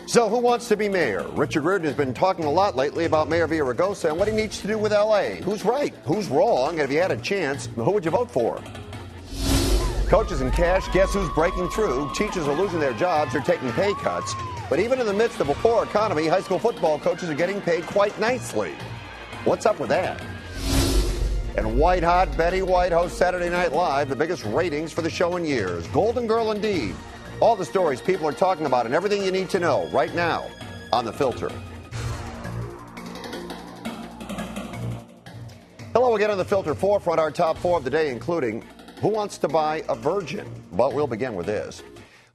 So who wants to be mayor? Richard Riordan has been talking a lot lately about Mayor Villaraigosa and what he needs to do with L.A. Who's right? Who's wrong? And if you had a chance, who would you vote for? Coaches in cash, guess who's breaking through? Teachers are losing their jobs or taking pay cuts. But even in the midst of a poor economy, high school football coaches are getting paid quite nicely. What's up with that? And white hot Betty White hosts Saturday Night Live, the biggest ratings for the show in years. Golden Girl indeed. All the stories people are talking about and everything you need to know right now on The Filter. Hello again on The Filter. Forefront, our top four of the day, including who wants to buy a virgin? But we'll begin with this.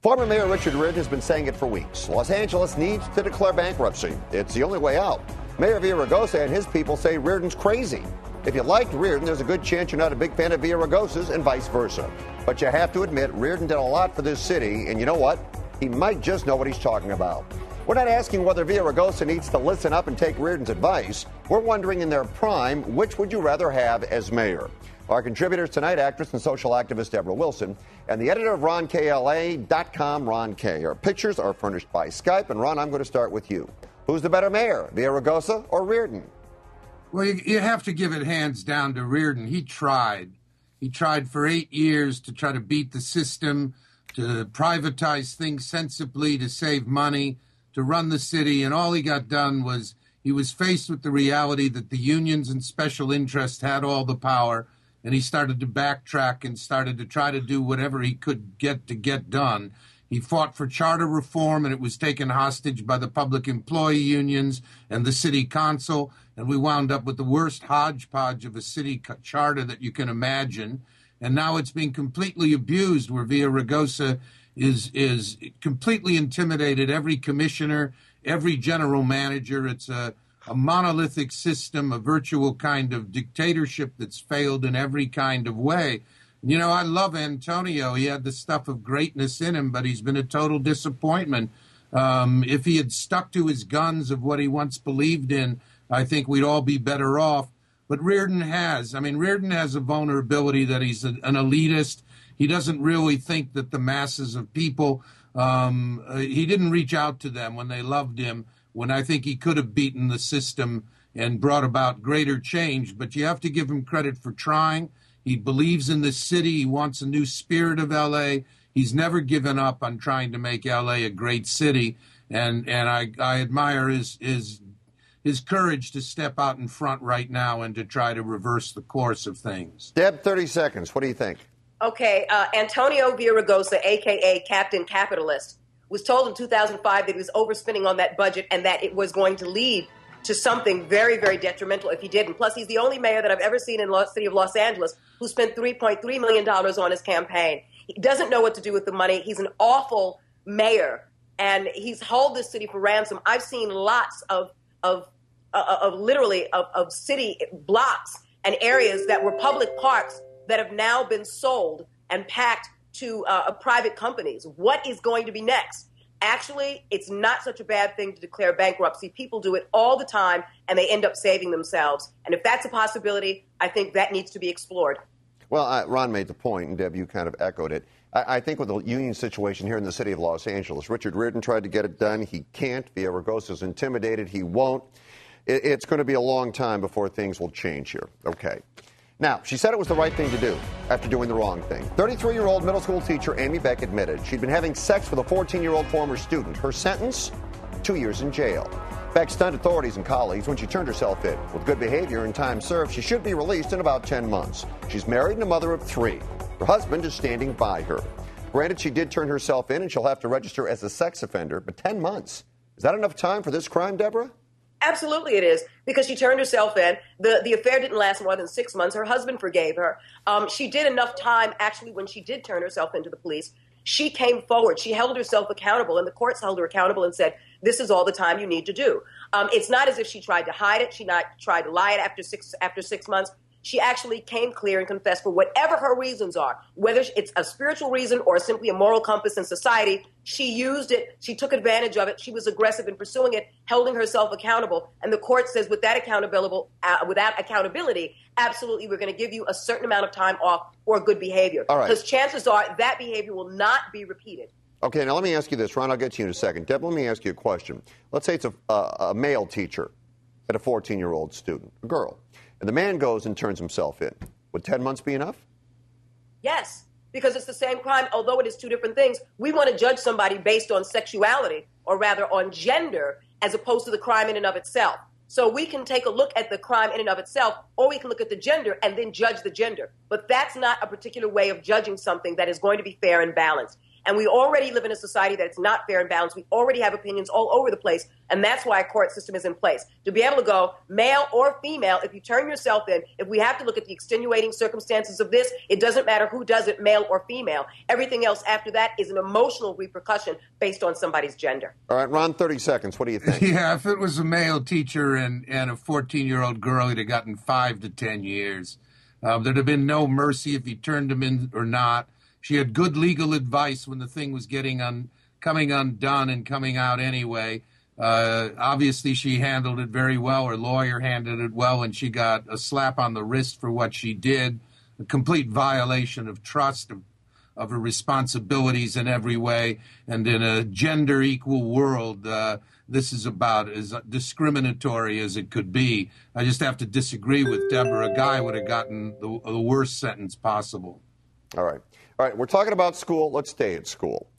Former Mayor Richard Riordan has been saying it for weeks. Los Angeles needs to declare bankruptcy. It's the only way out. Mayor Villaraigosa and his people say Riordan's crazy. If you liked Riordan, there's a good chance you're not a big fan of Villaraigosa's and vice versa. But you have to admit, Riordan did a lot for this city, and you know what? He might just know what he's talking about. We're not asking whether Villaraigosa needs to listen up and take Riordan's advice. We're wondering in their prime, which would you rather have as mayor? Our contributors tonight, actress and social activist Deborah Wilson, and the editor of RonKLA.com, Ron K. Our pictures are furnished by Skype, and Ron, I'm going to start with you. Who's the better mayor, Villaraigosa or Riordan? Well, you have to give it hands down to Riordan. He tried. He tried for 8 years to try to beat the system, to privatize things sensibly, to save money, to run the city. And all he got done was he was faced with the reality that the unions and special interests had all the power. And he started to backtrack and started to try to do whatever he could get done. He fought for charter reform, and it was taken hostage by the public employee unions and the city council. And we wound up with the worst hodgepodge of a city charter that you can imagine. And now it's being completely abused, where Villaraigosa is completely intimidated every commissioner, every general manager. It's a monolithic system, a virtual kind of dictatorship that's failed in every kind of way. You know, I love Antonio. He had the stuff of greatness in him, but he's been a total disappointment. If he had stuck to his guns of what he once believed in, I think we'd all be better off. But Riordan has. I mean, Riordan has a vulnerability that he's an elitist. He doesn't really think that the masses of people, he didn't reach out to them when they loved him, when I think he could have beaten the system and brought about greater change. But you have to give him credit for trying. He believes in the city. He wants a new spirit of L.A. He's never given up on trying to make L.A. a great city. And I admire his courage to step out in front right now and to try to reverse the course of things. Deb, 30 seconds. What do you think? Okay, Antonio Villaraigosa, a.k.a. Captain Capitalist, was told in 2005 that he was overspending on that budget and that it was going to lead to something very, very detrimental if he didn't. Plus, he's the only mayor that I've ever seen in the city of Los Angeles who spent $3.3 million on his campaign. He doesn't know what to do with the money. He's an awful mayor, and he's held this city for ransom. I've seen lots of city blocks and areas that were public parks that have now been sold and packed to private companies. What is going to be next? Actually, it's not such a bad thing to declare bankruptcy. People do it all the time, and they end up saving themselves. And if that's a possibility, I think that needs to be explored. Well, Ron made the point, and Deb, you kind of echoed it. I think with the union situation here in the city of Los Angeles, Richard Riordan tried to get it done. He can't. Villaraigosa's intimidated. He won't. It's going to be a long time before things will change here. Okay. Now, she said it was the right thing to do after doing the wrong thing. 33-year-old middle school teacher Amy Beck admitted she'd been having sex with a 14-year-old former student. Her sentence? 2 years in jail. Beck stunned authorities and colleagues when she turned herself in. With good behavior and time served, she should be released in about 10 months. She's married and a mother of 3. Her husband is standing by her. Granted, she did turn herself in and she'll have to register as a sex offender, but 10 months. Is that enough time for this crime, Deborah? Absolutely it is, because she turned herself in. The affair didn't last more than 6 months. Her husband forgave her. She did enough time, actually, when she did turn herself into the police. She came forward. She held herself accountable, and the courts held her accountable and said, this is all the time you need to do. It's not as if she tried to hide it. She not tried to lie it after six months. She actually came clear and confessed for whatever her reasons are, whether it's a spiritual reason or simply a moral compass in society. She used it. She took advantage of it. She was aggressive in pursuing it, holding herself accountable. And the court says without accountability, absolutely, we're going to give you a certain amount of time off for good behavior. All right. Because chances are that behavior will not be repeated. Okay, now let me ask you this. Ron, I'll get to you in a second. Deb, let me ask you a question. Let's say it's a male teacher at a 14-year-old student, a girl, and the man goes and turns himself in. Would 10 months be enough? Yes, because it's the same crime, although it is two different things. We want to judge somebody based on sexuality, or rather on gender, as opposed to the crime in and of itself. So we can take a look at the crime in and of itself, or we can look at the gender and then judge the gender. But that's not a particular way of judging something that is going to be fair and balanced. And we already live in a society that's not fair and balanced. We already have opinions all over the place, and that's why a court system is in place. To be able to go male or female, if you turn yourself in, if we have to look at the extenuating circumstances of this, it doesn't matter who does it, male or female. Everything else after that is an emotional repercussion based on somebody's gender. All right, Ron, 30 seconds. What do you think? Yeah, if it was a male teacher and a 14-year-old girl, he'd have gotten 5 to 10 years. There'd have been no mercy if he turned him in or not. She had good legal advice when the thing was coming undone and coming out anyway. Obviously, she handled it very well. Her lawyer handled it well, and she got a slap on the wrist for what she did, a complete violation of trust, of her responsibilities in every way. And in a gender-equal world, this is about as discriminatory as it could be. I just have to disagree with Deborah. A guy would have gotten the worst sentence possible. All right. All right, we're talking about school. Let's stay at school.